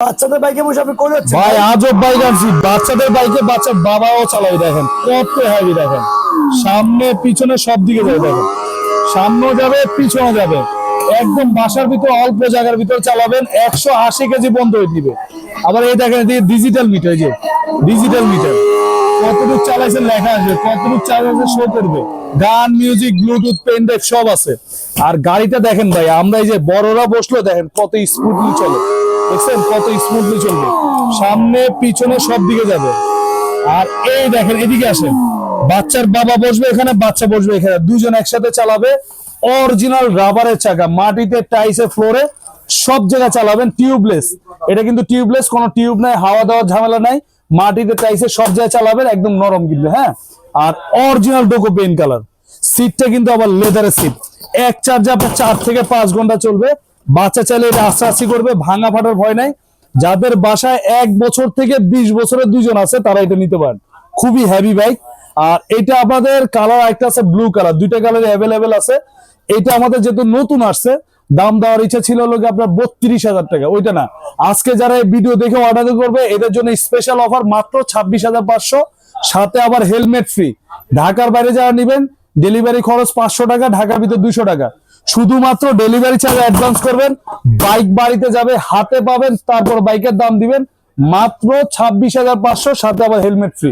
বাচ্চাদের বাইকে বসে আপনি করে যাচ্ছেন ভাই আজব বাইক আনছি, বাচ্চাদের বাইকে বাচ্চার বাবাও চালাই, দেখেন কত হেভি, দেখেন সামনে পিছনে সব দিকে যাবে, দেখেন সামনেও যাবে পিছনে যাবে, একদম বাসার ভিতর অল্প জায়গার ভিতর চালাবেন, 180 কেজি বন্ধ হয়ে দিবে। আবার এই দেখেন ডিজিটাল মিটার, যে ডিজিটাল মিটার কতটুকু চালাইছেন লেখা আছে, কতটুকু চালাইছে শো করবে, গান মিউজিক ব্লুটুথ পেন ড্রাইভ সব আছে। আর গাড়িটা দেখেন ভাই, আমরা এই যে বড়রা বসলো দেখেন কত স্মুথলি চলে, দেখছেন কত স্মুথলি চলবে, সামনে পিছনে সব দিকে যাবে। আর এই দেখেন এদিকে আসেন, বাচ্চার বাবা বসবে এখানে, বাচ্চা বসবে এখানে, দুজন একসাথে চালাবে। অরিজিনাল রাবারের চাকা, মাটিতে টাইসে ফ্লোরে সব জায়গায় চালাবেন, টিউবলেস। এটা কিন্তু টিউবলেস, কোনো টিউব নাই, হাওয়া দেওয়ার ঝামেলা নাই, মাটিতে টাইসে সব জায়গায় চালাবেন, একদম নরম কিন্তু। হ্যাঁ, আর অরিজিনাল ডোকো পেইন্ট কালার, সিটটা কিন্তু আবার লেদারের সিট। এক চার্জে আপনার 4 থেকে 5 ঘন্টা চলবে। বাচ্চা চাইলে এটা আস্তে আস্তে করবে, ভাঙা ফাটার ভয় নাই। যাদের বাসায় 1 বছর থেকে 20 বছরের দুজন আছে তারা এটা নিতে পারেন, খুবই হেভি বাইক। আর এটা আমাদের কালার একটা আছে ব্লু কালার, দুইটা কালার অ্যাভেলেবেল আছে। এটা আমাদের যেহেতু নতুন আসছে, দাম দেওয়ার ইচ্ছা ছিল হলো আপনার 32,000 টাকা, ওইটা না, আজকে যারা এই ভিডিও দেখে অর্ডার করবে এদের জন্য স্পেশাল অফার মাত্র 26,500, সাথে আবার হেলমেট ফ্রি। ঢাকার বাইরে যারা নেবেন ডেলিভারি খরচ 500 টাকা, ঢাকার ভিতর 200 টাকা। শুধুমাত্র ডেলিভারি চার্জ অ্যাডভান্স করবেন, বাইক বাড়িতে যাবে, হাতে পাবেন, তারপর বাইকের দাম দিবেন মাত্র 26,500, সাথে আবার হেলমেট ফ্রি।